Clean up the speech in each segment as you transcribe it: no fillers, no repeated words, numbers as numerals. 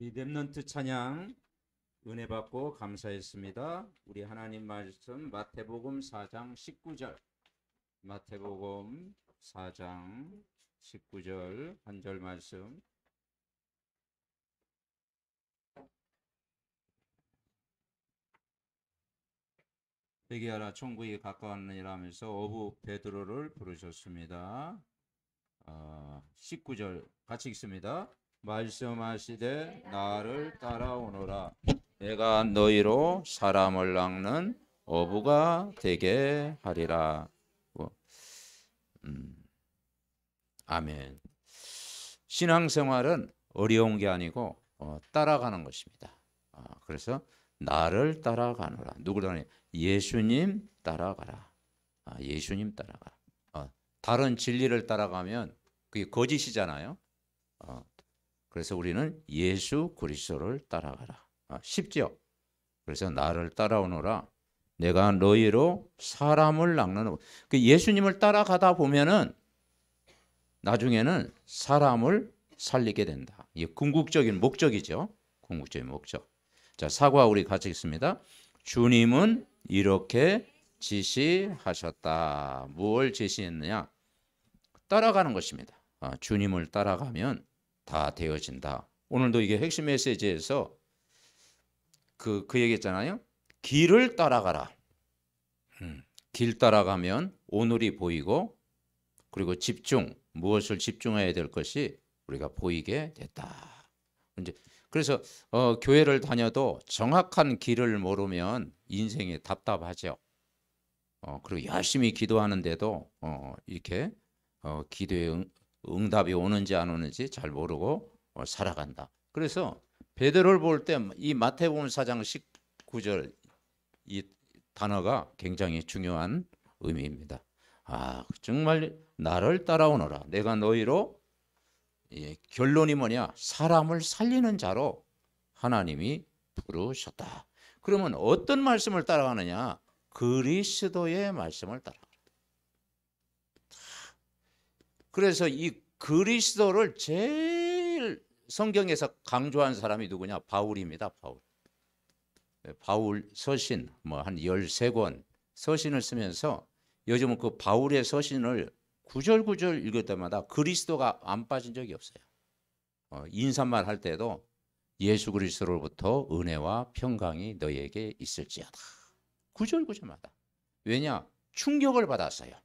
이 렘넌트 찬양 은혜 받고 감사했습니다. 우리 하나님 말씀 마태복음 4장 19절, 마태복음 4장 19절 한 절 말씀. 회개하라 천국이 가까웠느니라 하면서 어부 베드로를 부르셨습니다. 19절 같이 읽습니다. 말씀하시되 나를 따라오너라 내가 너희로 사람을 낚는 어부가 되게 하리라. 아멘. 신앙생활은 어려운 게 아니고 따라가는 것입니다. 그래서 나를 따라가노라. 누구를? 예수님 따라가라. 예수님 따라가라. 다른 진리를 따라가면 그게 거짓이잖아요. 그래서 우리는 예수 그리스도를 따라가라. 쉽죠? 그래서 나를 따라오너라. 내가 너희로 사람을 낚는. 예수님을 따라가다 보면은 나중에는 사람을 살리게 된다. 이게 궁극적인 목적이죠. 궁극적인 목적. 자, 사과 우리 같이 읽습니다. 주님은 이렇게 지시하셨다. 뭘 지시했느냐? 따라가는 것입니다. 주님을 따라가면 다 되어진다. 오늘도 이게 핵심 메시지에서 그 얘기했잖아요. 길을 따라가라. 길 따라가면 오늘이 보이고, 그리고 무엇을 집중해야 될 것이 우리가 보이게 됐다. 이제 그래서 교회를 다녀도 정확한 길을 모르면 인생이 답답하죠. 그리고 열심히 기도하는데도 이렇게 기도에 응답이 오는지 안 오는지 잘 모르고 살아간다. 그래서 베드로를 볼 때 이 마태복음 4장 19절 이 단어가 굉장히 중요한 의미입니다. 정말 나를 따라오너라. 내가 너희로, 결론이 뭐냐? 사람을 살리는 자로 하나님이 부르셨다. 그러면 어떤 말씀을 따라가느냐? 그리스도의 말씀을 따라가라. 그래서 이 그리스도를 제일 성경에서 강조한 사람이 누구냐? 바울입니다. 바울 서신 한 13권 서신을 쓰면서 요즘은 그 바울의 서신을 구절구절 읽을 때마다 그리스도가 안 빠진 적이 없어요. 인사말 할 때도 예수 그리스도로부터 은혜와 평강이 너희에게 있을지어다. 구절구절마다. 왜냐? 충격을 받았어요.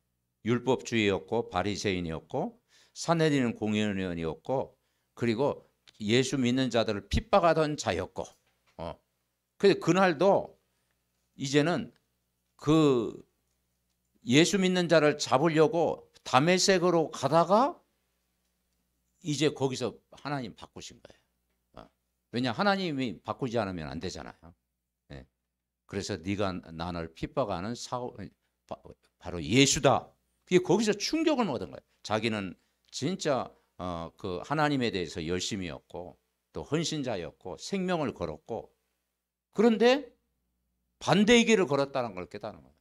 율법주의였고 바리새인이었고 산헤드린 공회의원이었고, 그리고 예수 믿는 자들을 핍박하던 자였고, 근데 그날도 이제는 그 예수 믿는 자를 잡으려고 다메섹으로 가다가 이제 거기서 하나님 바꾸신 거예요. 왜냐? 하나님이 바꾸지 않으면 안 되잖아요. 그래서 네가 나를 핍박하는 바로 예수다. 그게 거기서 충격을 먹은 거예요. 자기는 진짜 그 하나님에 대해서 열심이었고 또 헌신자였고 생명을 걸었고, 그런데 반대의 길을 걸었다는 걸 깨달은 거예요.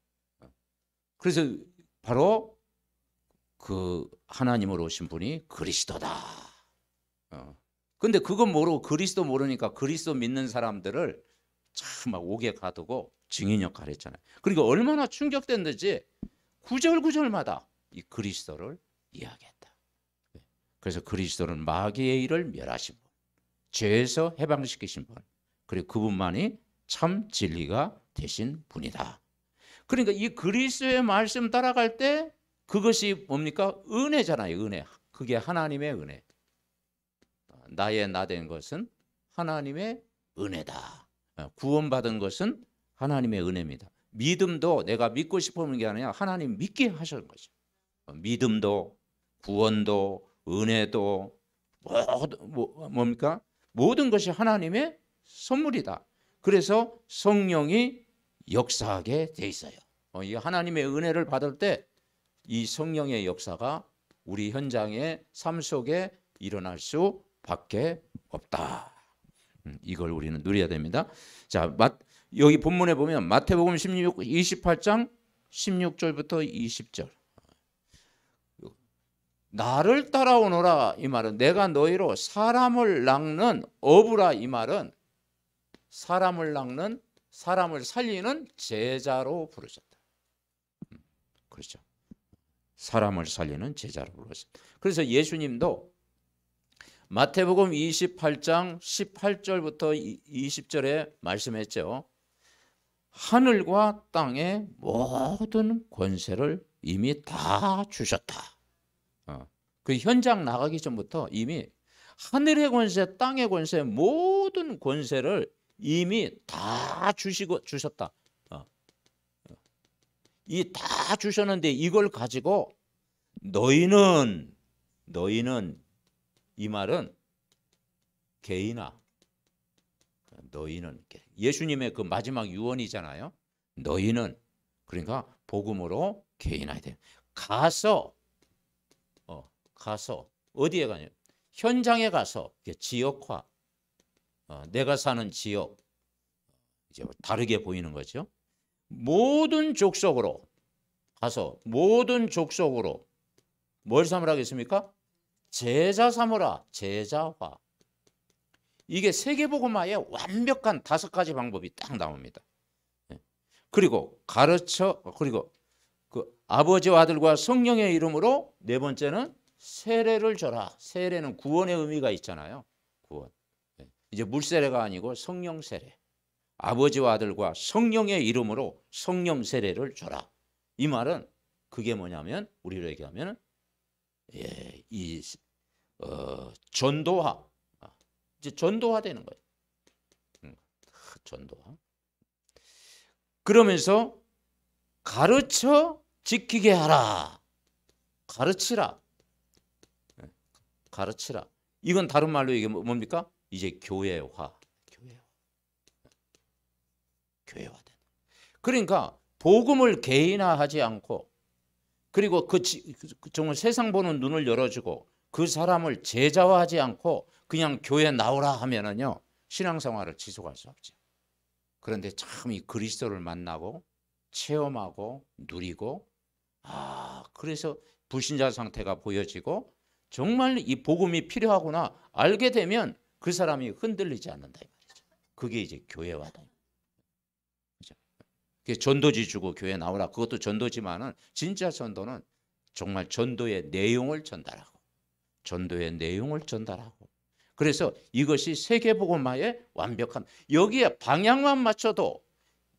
그래서 바로 그 하나님으로 오신 분이 그리스도다. 근데 그건 모르고 그리스도 모르니까 그리스도 믿는 사람들을 참 막 옥에 가두고 증인 역할을 했잖아요. 그러니까 얼마나 충격된지 구절구절마다 이 그리스도를 이야기했다. 그래서 그리스도는 마귀의 일을 멸하신 분, 죄에서 해방시키신 분, 그리고 그분만이 참 진리가 되신 분이다. 그러니까 이 그리스도의 말씀 따라갈 때 그것이 뭡니까? 은혜잖아요. 은혜. 그게 하나님의 은혜. 나의 나 된 것은 하나님의 은혜다. 구원받은 것은 하나님의 은혜입니다. 믿음도 내가 믿고 싶은 게 아니라 하나님 믿게 하시는 거죠. 믿음도 구원도 은혜도 뭡니까? 모든 것이 하나님의 선물이다. 그래서 성령이 역사하게 돼 있어요. 이 하나님의 은혜를 받을 때 이 성령의 역사가 우리 현장의 삶 속에 일어날 수밖에 없다. 이걸 우리는 누려야 됩니다. 자, 여기 본문에 보면 마태복음 28장 16절부터 20절. 나를 따라오너라 이 말은 내가 너희로 사람을 낚는 어부라 이 말은 사람을 낚는 사람을 살리는 제자로 부르셨다. 그렇죠. 사람을 살리는 제자로 부르셨다. 그래서 예수님도 마태복음 28장 18절부터 20절에 말씀했죠. 하늘과 땅의 모든 권세를 이미 다 주셨다. 그 현장 나가기 전부터 이미 하늘의 권세, 땅의 권세, 모든 권세를 이미 다 주셨다. 이 다 주셨는데 이걸 가지고 너희는 이 말은 개인아. 너희는 예수님의 그 마지막 유언이잖아요. 너희는 그러니까 복음으로 개인화해야 돼. 가서 어디에 가냐? 현장에 가서 지역화. 내가 사는 지역 이제 다르게 보이는 거죠. 모든 족속으로 가서 모든 족속으로 뭘 삼으라겠습니까? 제자 삼으라. 제자화. 이게 세계복음화의 완벽한 5가지 방법이 딱 나옵니다. 그리고 그리고 그 아버지와 아들과 성령의 이름으로 네 번째는 세례를 줘라. 세례는 구원의 의미가 있잖아요. 구원. 이제 물세례가 아니고 성령 세례. 아버지와 아들과 성령의 이름으로 성령 세례를 줘라. 이 말은 그게 뭐냐면 우리로 얘기하면 전도화. 이제 전도화되는 거예요. 전도화. 그러면서 가르쳐 지키게 하라. 가르치라. 가르치라. 이건 다른 말로 이게 뭡니까? 이제 교회화. 교회화된. 그러니까 복음을 개인화하지 않고 그리고 정말 세상 보는 눈을 열어주고 그 사람을 제자화하지 않고 그냥 교회 나오라 하면은요 신앙생활을 지속할 수 없죠. 그런데 참 이 그리스도를 만나고 체험하고 누리고 그래서 불신자 상태가 보여지고 정말 이 복음이 필요하구나 알게 되면 그 사람이 흔들리지 않는다 이 말이죠. 그게 이제 교회화다. 그렇죠? 전도지 주고 교회 나오라. 그것도 전도지만은 진짜 전도는 정말 전도의 내용을 전달하고 전도의 내용을 전달하고 그래서 이것이 세계복음화의 완벽한 여기에 방향만 맞춰도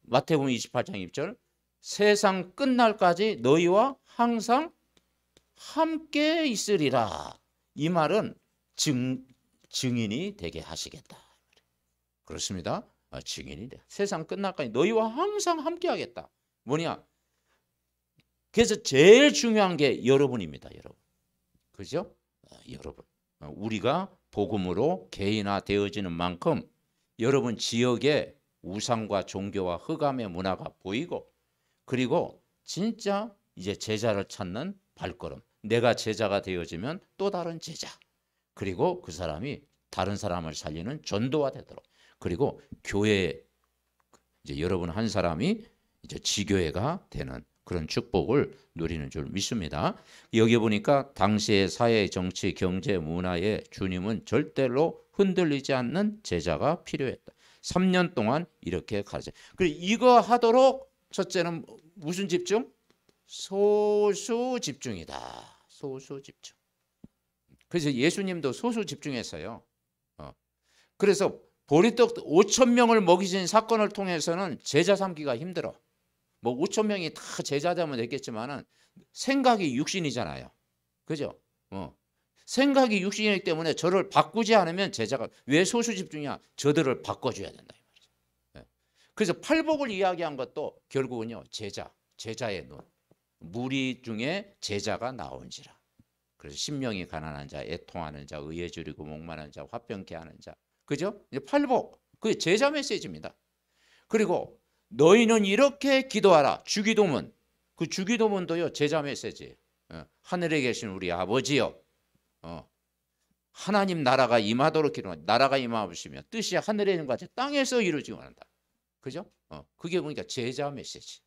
마태복음 28장 1절 세상 끝날까지 너희와 항상 함께 있으리라. 이 말은 증인이 되게 하시겠다. 그렇습니다. 증인이 돼. 세상 끝날까지 너희와 항상 함께 하겠다. 뭐냐? 그래서 제일 중요한 게 여러분입니다. 여러분. 그죠? 여러분. 우리가 복음으로 개인화되어지는 만큼 여러분 지역에 우상과 종교와 흑암의 문화가 보이고 그리고 진짜 이제 제자를 찾는 발걸음. 내가 제자가 되어지면 또 다른 제자. 그리고 그 사람이 다른 사람을 살리는 전도가 되도록. 그리고 교회 이제 여러분 한 사람이 이제 지교회가 되는 그런 축복을 누리는 줄 믿습니다. 여기 보니까 당시의 사회, 정치, 경제, 문화에 주님은 절대로 흔들리지 않는 제자가 필요했다. 3년 동안 이렇게 가르쳐. 그리고 이거 하도록 첫째는 무슨 집중? 소수 집중이다. 소수 집중. 그래서 예수님도 소수 집중했어요. 그래서 보리떡 5천 명을 먹이신 사건을 통해서는 제자 삼기가 힘들어. 뭐 5천 명이 다 제자되면 됐겠지만은 생각이 육신이잖아요. 그죠? 생각이 육신이기 때문에 저를 바꾸지 않으면 제자가 왜 소수 집중이야? 저들을 바꿔줘야 된다 이 말이죠. 그래서 팔복을 이야기한 것도 결국은요 제자의 눈. 무리 중에 제자가 나온지라. 그래서 신명이 가난한 자, 애통하는 자, 의에 줄이고 목마른 자, 화병케 하는 자. 그죠? 이제 팔복. 그게 제자 메시지입니다. 그리고 너희는 이렇게 기도하라. 주기도문. 그 주기도문도요 제자 메시지. 하늘에 계신 우리 아버지여. 하나님 나라가 임하도록 기도하라. 나라가 임하시며 뜻이 하늘에 있는 것 같이 땅에서 이루어지기 원한다. 그죠? 그게 그러니까 제자 메시지.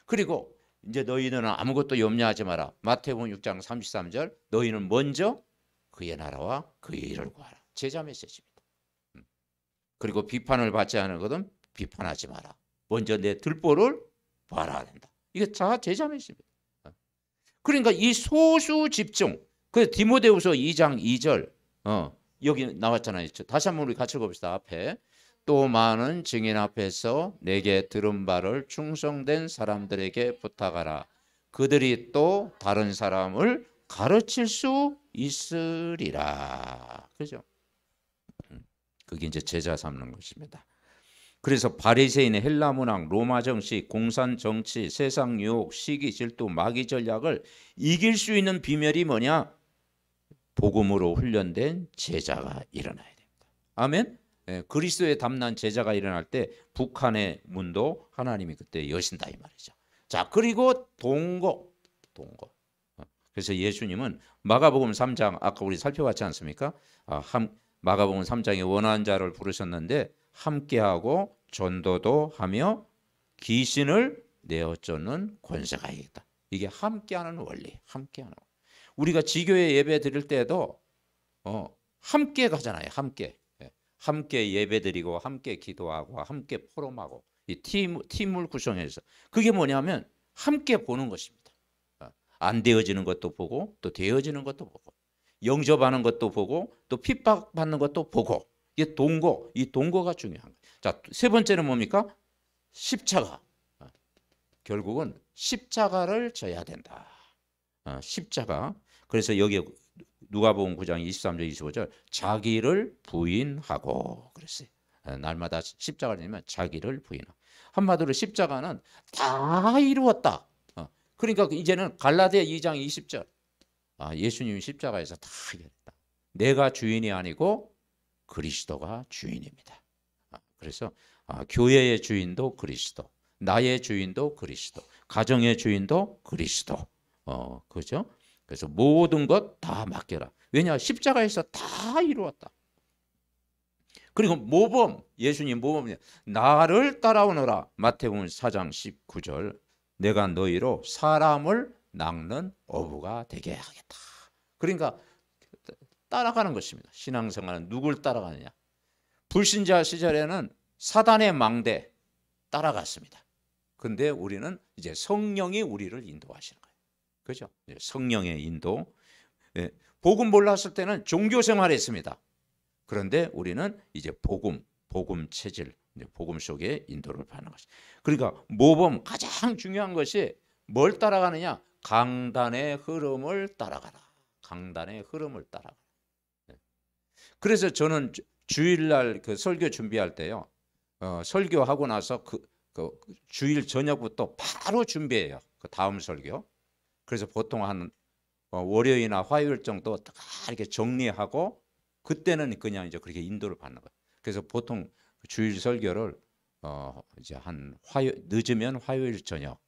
그리고 이제 너희는 아무것도 염려하지 마라. 마태복음 6장 33절 너희는 먼저 그의 나라와 그의 일을 구하라. 제자 메시지입니다. 그리고 비판을 받지 않은 것은 비판하지 마라. 먼저 내 들보를 봐라 된다. 이게 다 제자 메시지입니다. 그러니까 이 소수 집중. 그 디모데후서 2장 2절 여기 나왔잖아요. 다시 한번 우리 같이 읽어봅시다. 앞에 또 많은 증인 앞에서 내게 들은 바를 충성된 사람들에게 부탁하라. 그들이 또 다른 사람을 가르칠 수 있으리라. 그죠? 그게 이제 제자 삼는 것입니다. 그래서 바리새인의 헬라 문학, 로마 정치, 공산 정치, 세상 유혹, 시기 질투, 마귀 전략을 이길 수 있는 비밀이 뭐냐? 복음으로 훈련된 제자가 일어나야 됩니다. 아멘. 그리스도의 담난 제자가 일어날 때 북한의 문도 하나님이 그때 여신다 이 말이죠. 자, 그리고 동거. 그래서 예수님은 마가복음 3장 아까 우리 살펴봤지 않습니까? 마가복음 3장에 원한 자를 부르셨는데 함께하고 전도도 하며 귀신을 내어 쫓는 권세가 있다. 이게 함께하는 원리, 함께하는. 우리가 지교회 예배 드릴 때도 함께 가잖아요. 함께 예배 드리고 함께 기도하고 함께 포럼하고 이 팀을 구성해서 그게 뭐냐면 함께 보는 것입니다. 안 되어지는 것도 보고 또 되어지는 것도 보고 영접하는 것도 보고 또 핍박받는 것도 보고 이게 이 동거가 중요한 거예요. 자, 세 번째는 뭡니까? 십자가. 결국은 십자가를 져야 된다. 십자가. 그래서 여기 누가복음 9장 23절 25절 자기를 부인하고 그랬어요. 날마다 십자가를 지면 자기를 부인하고. 한마디로 십자가는 다 이루었다. 그러니까 이제는 갈라디아 2장 20절 예수님이 십자가에서 다 이겼다. 내가 주인이 아니고 그리스도가 주인입니다. 그래서 교회의 주인도 그리스도, 나의 주인도 그리스도, 가정의 주인도 그리스도. 그죠? 그래서 모든 것 다 맡겨라. 왜냐? 십자가에서 다 이루었다. 그리고 모범, 예수님 모범이 나를 따라오너라. 마태복음 4장 19절 내가 너희로 사람을 낚는 어부가 되게 하겠다. 그러니까 따라가는 것입니다. 신앙생활은 누굴 따라가느냐? 불신자 시절에는 사단의 망대 따라갔습니다. 근데 우리는 이제 성령이 우리를 인도하시는 거예요. 그죠? 성령의 인도. 복음 몰랐을 때는 종교 생활했습니다. 그런데 우리는 이제 복음 체질, 복음 속에 인도를 받는 것이. 그러니까 모범 가장 중요한 것이 뭘 따라가느냐? 강단의 흐름을 따라가라. 강단의 흐름을 따라가라. 그래서 저는 주일날 그 설교 준비할 때요. 설교하고 나서 그 주일 저녁부터 바로 준비해요. 그 다음 설교. 그래서 보통 한 월요일이나 화요일 정도 다 이렇게 정리하고 그때는 그냥 이제 그렇게 인도를 받는 거예요. 그래서 보통 주일 설교를 이제 한 늦으면 화요일 저녁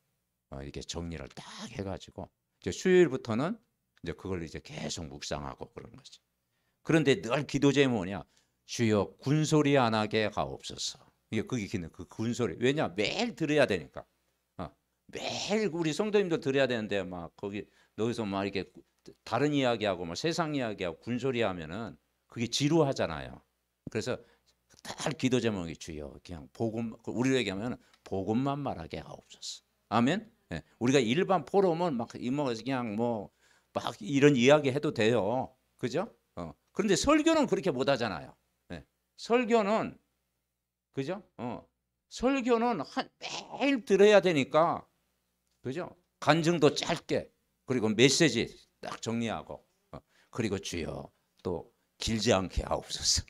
이렇게 정리를 딱 해가지고 이제 수요일부터는 이제 그걸 이제 계속 묵상하고 그런 거죠. 그런데 늘 기도 제목이 뭐냐? 주여 군소리 안 하게 하옵소서. 이게 그게 그 군소리. 왜냐? 매일 들어야 되니까. 매일 우리 성도님도 들어야 되는데 막 거기 너기서 막 이렇게 다른 이야기하고 막 세상 이야기하고 군소리 하면은 그게 지루하잖아요. 그래서 다 기도 제목이 주여 그냥 복음 우리에게 하면 복음만 말하게 하옵소서. 아멘. 네. 우리가 일반 포럼은 막 그냥 뭐 막 이런 이야기 해도 돼요. 그죠? 그런데 설교는 그렇게 못 하잖아요. 네. 설교는 그죠? 설교는 매일 들어야 되니까 그죠? 간증도 짧게 그리고 메시지 딱 정리하고 그리고 주여 또 길지 않게 하옵소서.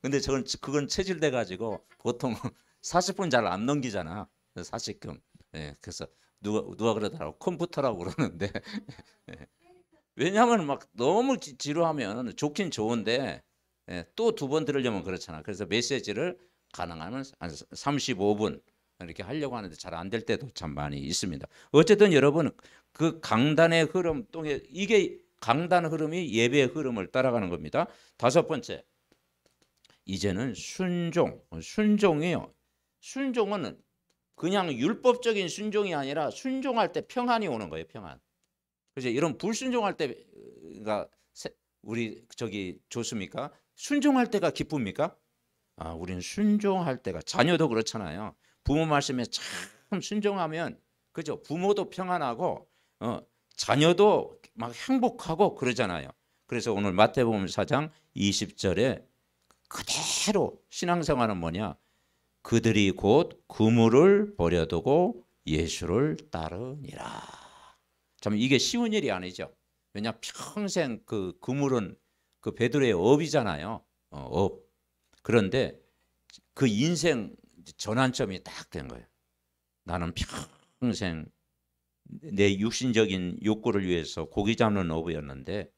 근데 그건 체질돼 가지고 보통 40분 잘 안 넘기잖아. 40분. 예, 그래서 누가 그러더라고 컴퓨터라고 그러는데 왜냐하면 막 너무 지루하면 좋긴 좋은데 또 두 번 들으려면 그렇잖아. 그래서 메시지를 가능하면 한 35분 이렇게 하려고 하는데 잘 안 될 때도 참 많이 있습니다. 어쨌든 여러분 그 강단의 흐름 동에 이게 강단 흐름이 예배의 흐름을 따라가는 겁니다. 다섯 번째 이제는 순종이요. 순종은 그냥 율법적인 순종이 아니라 순종할 때 평안이 오는 거예요. 평안. 그래서 이런 불순종할 때가 우리 저기 좋습니까? 순종할 때가 기쁩니까? 우리는 순종할 때가, 자녀도 그렇잖아요. 부모 말씀에 참 순종하면 그죠? 부모도 평안하고 자녀도 막 행복하고 그러잖아요. 그래서 오늘 마태복음 4장 20절에 그대로 신앙생활은 뭐냐? 그들이 곧 그물을 버려두고 예수를 따르니라. 참 이게 쉬운 일이 아니죠. 왜냐 평생 그 그물은 그 베드로의 업이잖아요. 업. 그런데 그 인생 전환점이 딱 된 거예요. 나는 평생 내 육신적인 욕구를 위해서 고기 잡는 어부였는데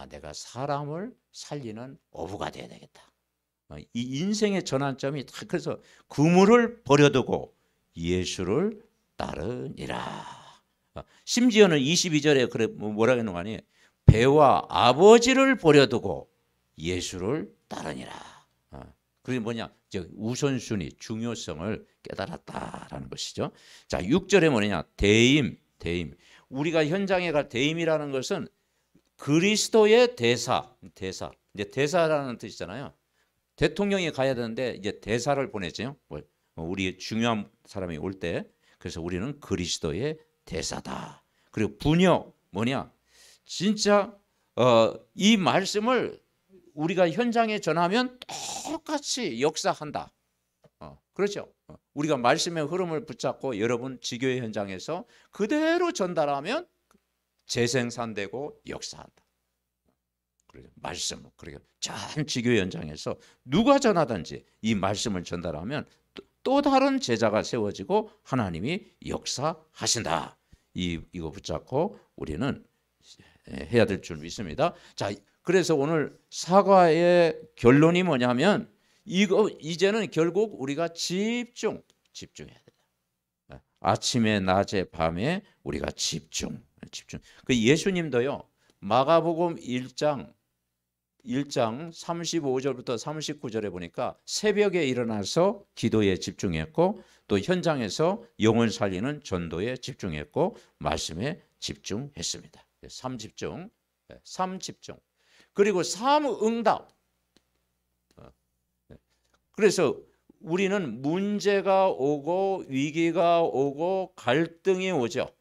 내가 사람을 살리는 어부가 돼야 되겠다. 이 인생의 전환점이 딱, 그래서 그물을 버려두고 예수를 따르니라. 심지어는 22절에 그래 뭐라고 했는 거 아니에요? 배와 아버지를 버려두고 예수를 따르니라. 그게 뭐냐? 우선순위, 중요성을 깨달았다라는 것이죠. 자, 6절에 뭐냐? 대임. 우리가 현장에 갈 대임이라는 것은 그리스도의 대사. 이제 대사라는 뜻이잖아요. 대통령이 가야 되는데 이제 대사를 보내죠. 우리 중요한 사람이 올 때. 그래서 우리는 그리스도의 대사다. 그리고 분역 뭐냐? 진짜 이 말씀을 우리가 현장에 전하면 똑같이 역사한다. 그렇죠. 우리가 말씀의 흐름을 붙잡고 여러분 지교회 현장에서 그대로 전달하면 재생산되고 역사한다. 그래서 말씀, 그러니까 전 지교회 현장에서 누가 전하든지 이 말씀을 전달하면 또 다른 제자가 세워지고 하나님이 역사하신다. 이거 붙잡고 우리는 해야 될 줄 믿습니다. 자, 그래서 오늘 사과의 결론이 뭐냐면 이제는 결국 우리가 집중해야 돼요. 아침에 낮에 밤에 우리가 집중. 그 예수님도요. 마가복음 1장 35절부터 39절에 보니까 새벽에 일어나서 기도에 집중했고 또 현장에서 영혼 살리는 전도에 집중했고 말씀에 집중했습니다. 3집중. 그리고 3응답. 그래서 우리는 문제가 오고 위기가 오고 갈등이 오죠.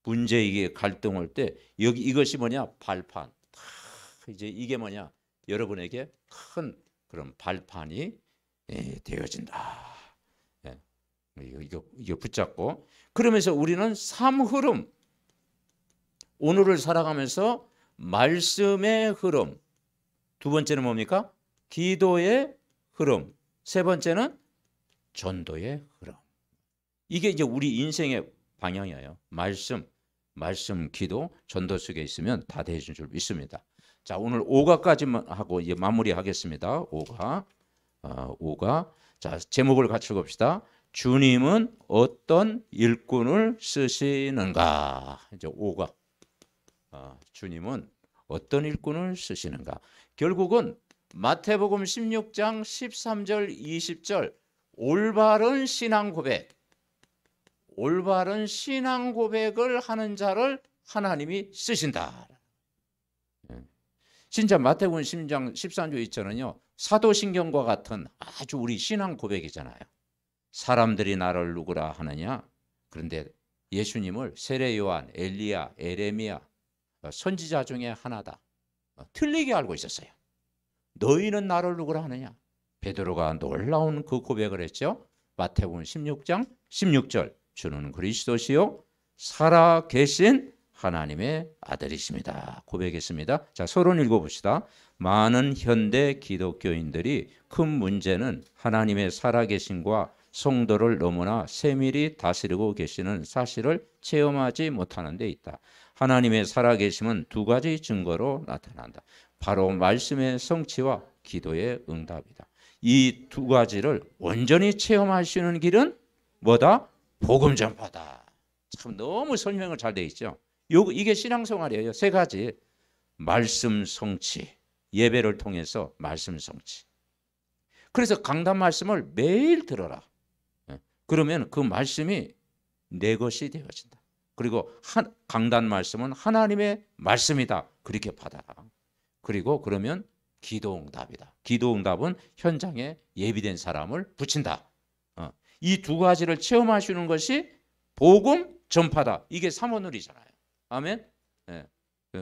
문제, 위기, 갈등 올 때 여기 이것이 뭐냐? 발판. 이제 이게 뭐냐? 여러분에게 큰 그런 발판이 되어진다. 이거 붙잡고 그러면서 우리는 삶흐름, 오늘을 살아가면서 말씀의 흐름, 두 번째는 뭡니까? 기도의 흐름, 세 번째는 전도의 흐름. 이게 이제 우리 인생의 방향이에요. 말씀, 기도, 전도 속에 있으면 다 되어진 줄 믿습니다. 자, 오늘 5가까지만 하고 이제 마무리하겠습니다. 5가. 자, 제목을 같이 읽읍시다. 주님은 어떤 일꾼을 쓰시는가? 이제 5가. 주님은 어떤 일꾼을 쓰시는가? 결국은 마태복음 16장 13절 20절 올바른 신앙 고백을 하는 자를 하나님이 쓰신다. 진짜 마태복음 16장 13절 2절은요. 사도신경과 같은 아주 우리 신앙 고백이잖아요. 사람들이 나를 누구라 하느냐? 그런데 예수님을 세례 요한, 엘리야, 에레미야 선지자 중에 하나다. 틀리게 알고 있었어요. 너희는 나를 누구라 하느냐? 베드로가 놀라운 그 고백을 했죠. 마태복음 16장 16절 주는 그리스도시요 살아 계신 하나님의 아들이십니다. 고백했습니다. 자, 서론 읽어봅시다. 많은 현대 기독교인들이 큰 문제는 하나님의 살아계심과 성도를 너무나 세밀히 다스리고 계시는 사실을 체험하지 못하는 데 있다. 하나님의 살아계심은 두 가지 증거로 나타난다. 바로 말씀의 성취와 기도의 응답이다. 이 두 가지를 온전히 체험할 수 있는 길은 뭐다? 복음 전파다. 참 너무 설명을 잘 돼 있죠. 이게 신앙생활이에요. 세 가지. 말씀 성취. 예배를 통해서 말씀 성취. 그래서 강단 말씀을 매일 들어라. 그러면 그 말씀이 내 것이 되어진다. 그리고 강단 말씀은 하나님의 말씀이다. 그렇게 받아라. 그리고 그러면 기도응답이다. 기도응답은 현장에 예비된 사람을 붙인다. 이 두 가지를 체험하시는 것이 복음 전파다. 이게 삼원을이잖아요. 아멘. 네.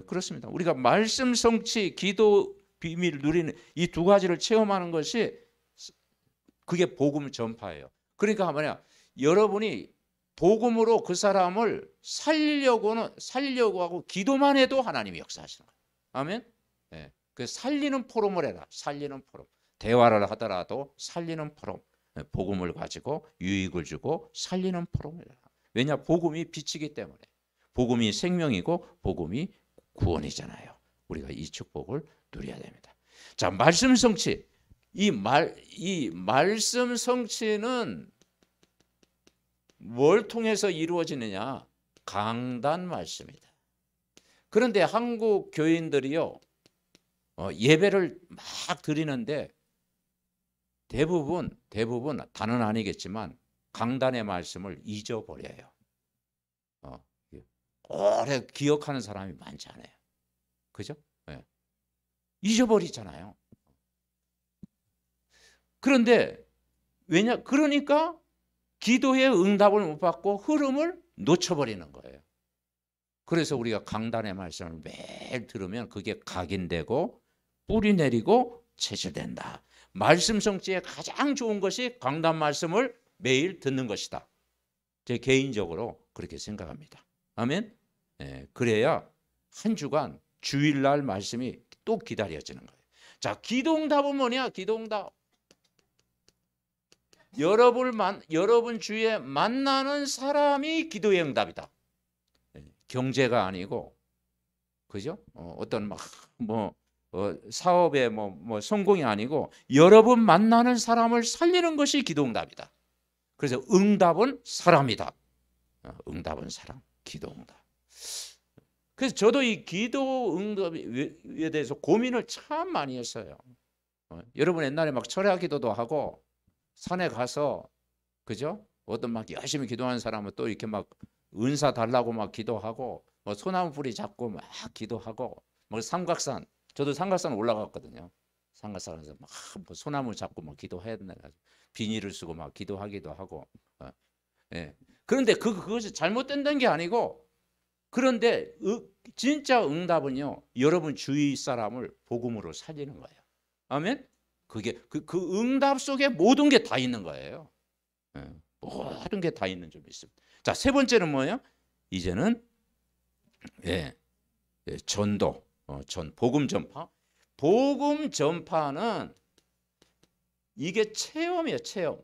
그렇습니다. 우리가 말씀 성취, 기도 비밀 누리는 이 두 가지를 체험하는 것이 그게 복음 전파예요. 그러니까 뭐냐, 여러분이 복음으로 그 사람을 살리려고 하고 기도만 해도 하나님이 역사하시는 거예요. 아멘. 네. 그 살리는 포럼을 해라. 살리는 포럼. 대화를 하더라도 살리는 포럼. 복음을 가지고 유익을 주고 살리는 포럼을 해라. 왜냐, 복음이 빛이기 때문에. 복음이 생명이고 복음이 구원이잖아요. 우리가 이 축복을 누려야 됩니다. 자, 말씀 성취. 이 말씀 성취는 뭘 통해서 이루어지느냐? 강단 말씀이다. 그런데 한국 교인들이요, 예배를 막 드리는데 대부분 다는 아니겠지만 강단의 말씀을 잊어버려요. 오래 기억하는 사람이 많지 않아요. 그죠? 네. 잊어버리잖아요. 그런데 그러니까 기도의 응답을 못 받고 흐름을 놓쳐버리는 거예요. 그래서 우리가 강단의 말씀을 매일 들으면 그게 각인되고 뿌리 내리고 체질된다. 말씀 성취에 가장 좋은 것이 강단 말씀을 매일 듣는 것이다. 제 개인적으로 그렇게 생각합니다. 아멘. 네, 그래야 한 주간 주일날 말씀이 또 기다려지는 거예요. 자, 기도응답은 뭐냐? 기도응답. 여러분 주위에 만나는 사람이 기도의 응답이다. 경제가 아니고, 그죠? 어떤 사업의 성공이 아니고 여러분 만나는 사람을 살리는 것이 기도응답이다. 그래서 응답은 사람이다. 응답은 사람, 기도응답. 그래서 저도 이 기도응답에 대해서 고민을 참 많이 했어요. 여러분 옛날에 막 철야 기도도 하고 산에 가서, 그죠? 어떤 막 열심히 기도하는 사람은 또 이렇게 막 은사 달라고 막 기도하고, 소나무 뿌리 잡고 막 기도하고, 삼각산, 저도 삼각산 올라갔거든요. 삼각산에서 막 소나무 잡고 막 기도해야 된다. 비닐을 쓰고 막 기도하기도 하고. 예. 그런데 그것이 잘못된다는 게 아니고, 그런데 진짜 응답은요, 여러분 주위 사람을 복음으로 살리는 거예요. 아멘. 그게 그 응답 속에 모든 게 다 있는 거예요. 모든 게 다 있는 줄 믿습니다. 자, 세 번째는 뭐예요? 이제는 전도, 복음 전파. 복음 전파는 이게 체험이에요, 체험.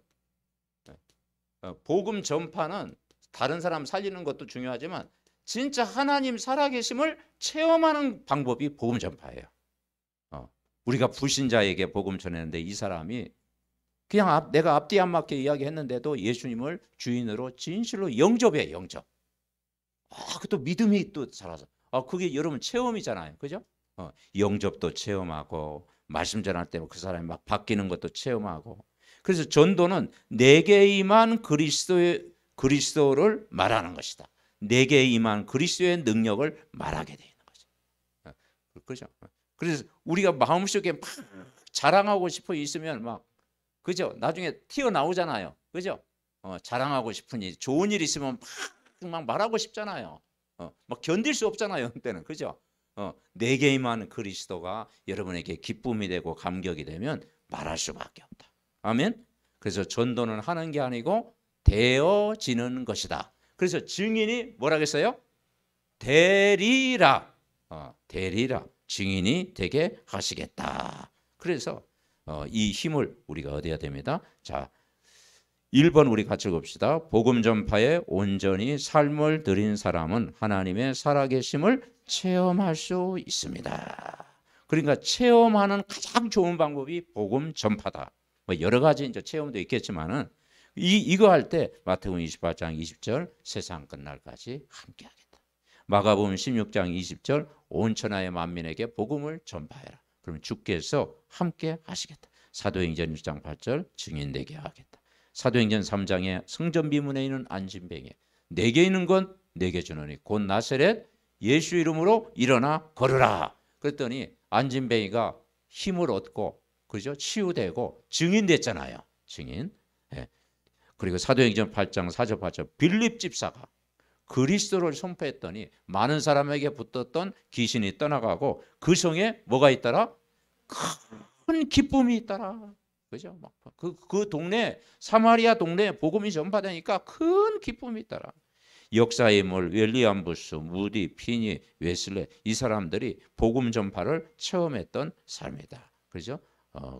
복음 전파는 다른 사람 살리는 것도 중요하지만 진짜 하나님 살아계심을 체험하는 방법이 복음 전파예요. 우리가 불신자에게 복음 전했는데 이 사람이 그냥 내가 앞뒤 안 맞게 이야기했는데도 예수님을 주인으로 진실로 영접해, 영접. 그것도 믿음이 또 살아서. 그게 여러분 체험이잖아요, 그죠? 영접도 체험하고 말씀 전할 때 그 사람이 막 바뀌는 것도 체험하고. 그래서 전도는 내게 임한 그리스도를 말하는 것이다. 내게 임한 그리스도의 능력을 말하게 되는 거죠. 그렇죠? 그래서 우리가 마음속에 막 자랑하고 싶어 있으면 막, 그죠? 나중에 튀어나오잖아요. 그죠? 자랑하고 싶은 일, 좋은 일 있으면 막 말하고 싶잖아요. 막 견딜 수 없잖아요, 그때는. 그죠? 내게 임한 그리스도가 여러분에게 기쁨이 되고 감격이 되면 말할 수밖에 없다. 아멘. 그래서 전도는 하는 게 아니고 되어지는 것이다. 그래서 증인이 뭐라겠어요? 되리라. 되리라. 증인이 되게 하시겠다. 그래서 이 힘을 우리가 얻어야 됩니다. 자, 1번 우리 같이 봅시다. 복음 전파에 온전히 삶을 들인 사람은 하나님의 살아계심을 체험할 수 있습니다. 그러니까 체험하는 가장 좋은 방법이 복음 전파다. 여러 가지 이제 체험도 있겠지만은 이거 할 때 마태복음 28장 20절 세상 끝날까지 함께하겠다. 마가복음 16장 20절 온 천하의 만민에게 복음을 전파해라. 그러면 주께서 함께 하시겠다. 사도행전 1장 8절 증인되게 하겠다. 사도행전 3장에 성전 비문에 있는 안진뱅이, 내게 있는 건 내게 주노니 곧 나사렛 예수 이름으로 일어나 걸으라. 그랬더니 안진뱅이가 힘을 얻고, 그죠? 치유되고 증인됐잖아요. 증인. 예. 그리고 사도행전 8장 4절 8절 빌립 집사가 그리스도를 선포했더니 많은 사람에게 붙었던 귀신이 떠나가고 그 성에 뭐가 있더라? 큰 기쁨이 있더라. 그죠? 그 동네, 사마리아 동네에 복음이 전파되니까 큰 기쁨이 있더라. 역사의 인물 윌리엄 부스, 무디, 피니, 웨슬레, 이 사람들이 복음 전파를 처음 했던 사람이다. 그죠?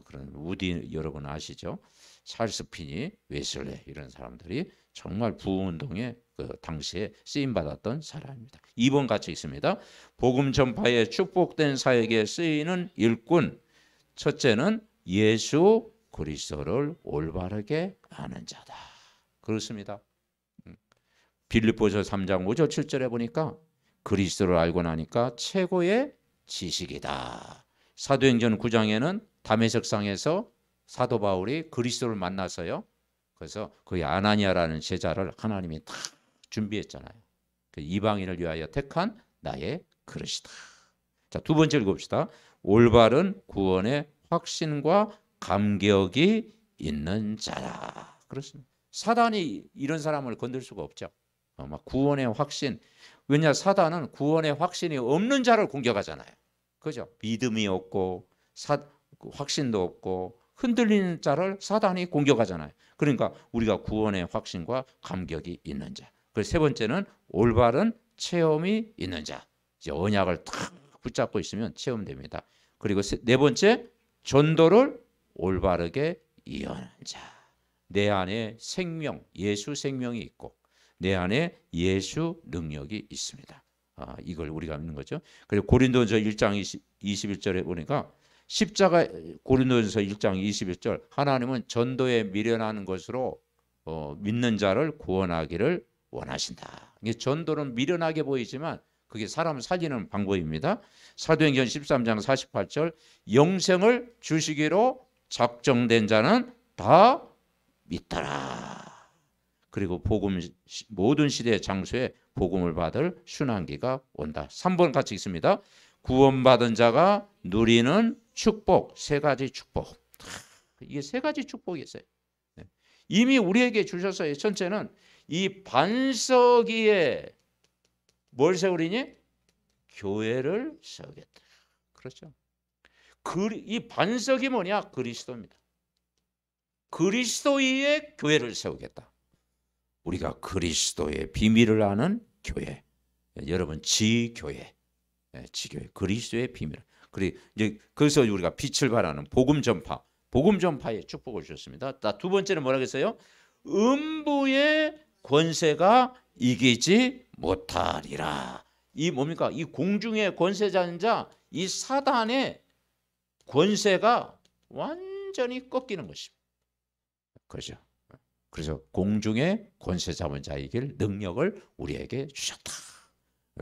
그런 무디 여러분 아시죠? 찰스 피니, 웨슬레 이런 사람들이 정말 부흥운동에 그 당시에 쓰임 받았던 사람입니다. 2번 같이 있습니다. 복음 전파에 축복된 사역에 쓰이는 일꾼. 첫째는 예수 그리스도를 올바르게 아는 자다. 그렇습니다. 빌립보서 3장 5절 7절에 보니까 그리스도를 알고 나니까 최고의 지식이다. 사도행전 9장에는 다메섹상에서 사도 바울이 그리스도를 만나서요. 그래서 그 아나니아라는 제자를 하나님이 다 준비했잖아요. 그 이방인을 위하여 택한 나의 그릇이다. 자, 두 번째 읽읍시다. 올바른 구원의 확신과 감격이 있는 자라. 그렇습니다. 사단이 이런 사람을 건들 수가 없죠. 구원의 확신. 왜냐, 사단은 구원의 확신이 없는 자를 공격하잖아요. 그죠? 믿음이 없고 확신도 없고 흔들리는 자를 사단이 공격하잖아요. 그러니까 우리가 구원의 확신과 감격이 있는 자. 그래서 세 번째는 올바른 체험이 있는 자. 이제 언약을 탁 붙잡고 있으면 체험됩니다. 그리고 네 번째, 전도를 올바르게 이어하는 자. 내 안에 생명, 예수 생명이 있고 내 안에 예수 능력이 있습니다. 이걸 우리가 믿는 거죠. 그리고 고린도전서 1장 21절에 보니까 십자가, 고린도전서 1장 21절, 하나님은 전도에 미련하는 것으로 믿는 자를 구원하기를 원하신다. 이게 전도는 미련하게 보이지만 그게 사람 살리는 방법입니다. 사도행전 13장 48절, 영생을 주시기로 작정된 자는 다 믿더라. 그리고 복음, 모든 시대 장소에 복음을 받을 순환기가 온다. 3번 같이 있습니다. 구원받은 자가 누리는 축복, 세 가지 축복. 이게 세 가지 축복이 있어요. 이미 우리에게 주셨어요. 첫째는 이 반석 위에 뭘 세우리니? 교회를 세우겠다. 그렇죠. 이 반석이 뭐냐? 그리스도입니다. 그리스도 위에 교회를 세우겠다. 우리가 그리스도의 비밀을 아는 교회. 여러분, 지교회. 지교회. 그리스도의 비밀. 그리고 이제 그래서 우리가 빛을 발하는 복음 전파. 복음 전파의 축복을 주셨습니다. 두 번째는 뭐라고 했어요? 음부의 권세가 이기지 못하리라. 이 뭡니까? 이 공중의 권세자인 자, 이 사단의 권세가 완전히 꺾이는 것입니다. 그렇죠. 그래서 공중의 권세 잡은 자의 이길 능력을 우리에게 주셨다.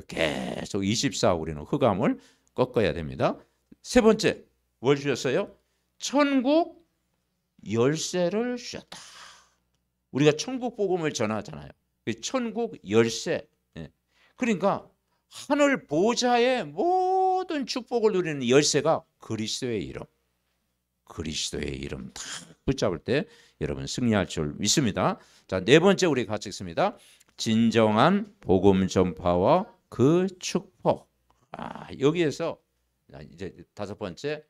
계속 24 우리는 흑암을 꺾어야 됩니다. 세 번째, 뭘 주셨어요? 천국 열쇠를 주셨다. 우리가 천국 복음을 전하잖아요. 천국 열쇠. 그러니까 하늘 보좌의 모든 축복을 누리는 열쇠가 그리스도의 이름. 그리스도의 이름 다 붙잡을 때 여러분 승리할 줄 믿습니다. 자, 네 번째 우리 같이 읽습니다. 진정한 복음 전파와 그 축복. 여기에서 이제 다섯 번째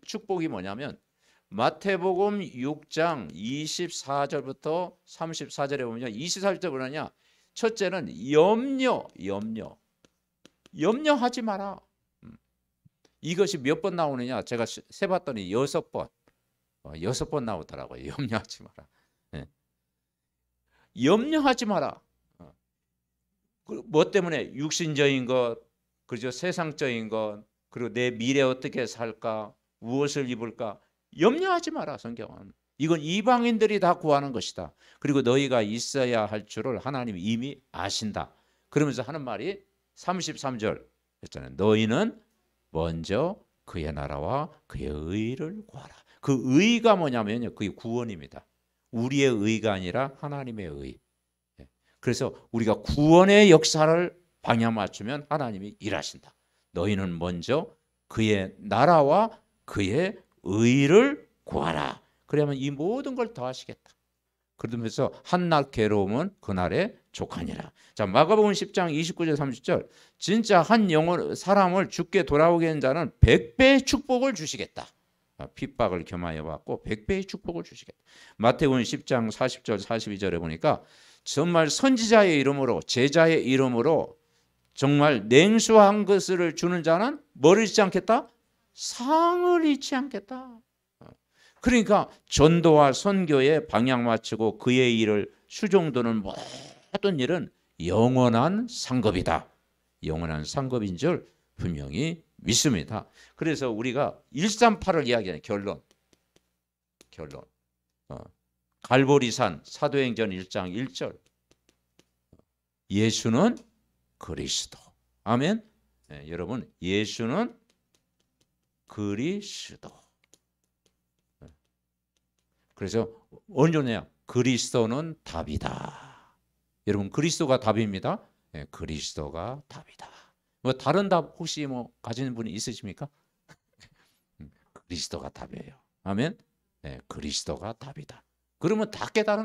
축복이 뭐냐면 마태복음 6장 24절부터 34절에 보면 24절에 뭐냐? 첫째는 염려하지 마라. 이것이 몇 번 나오느냐? 제가 세봤더니 6번. 6번 나오더라고요. 염려하지 마라. 네. 염려하지 마라. 뭐 때문에? 육신적인 것, 그죠? 세상적인 것, 그리고 내 미래 어떻게 살까? 무엇을 입을까? 염려하지 마라. 성경은. 이건 이방인들이 다 구하는 것이다. 그리고 너희가 있어야 할 줄을 하나님이 이미 아신다. 그러면서 하는 말이 33절 했잖아요. 너희는 먼저 그의 나라와 그의 의를 구하라. 그 의가 뭐냐면요, 그게 구원입니다. 우리의 의가 아니라 하나님의 의. 그래서 우리가 구원의 역사를 방향 맞추면 하나님이 일하신다. 너희는 먼저 그의 나라와 그의 의를 구하라. 그러면 이 모든 걸 더하시겠다. 그러면서 한낱 괴로움은 그날에 족하니라. 자, 마가복음 10장 29절 30절. 진짜 한 영혼 사람을 죽게 돌아오게 한 자는 100배의 축복을 주시겠다. 핍박을 겸하여 받고 100배의 축복을 주시겠다. 마태복음 10장 40절 42절에 보니까 정말 선지자의 이름으로 제자의 이름으로 정말 냉수한 것을 주는 자는 뭐를 잊지 않겠다? 상을 잊지 않겠다. 그러니까 전도와 선교에 방향 맞추고 그의 일을 수종도는 모든 일은 영원한 상급이다. 영원한 상급인 줄 분명히 믿습니다. 그래서 우리가 138을 이야기하는 결론. 갈보리산 사도행전 1장 1절. 예수는 그리스도. 아멘. 네, 여러분, 예수는 그리스도. 그래서 언제냐? 그리스도는 답이다. 여러분, 그리스도가 답입니다. 네, 그리스도가 답이다. 뭐 다른 답 혹시 뭐 가지는 분이 있으십니까? 그리스도가 답이에요. 아멘. 네, 그리스도가 답이다. 그러면 다 깨달은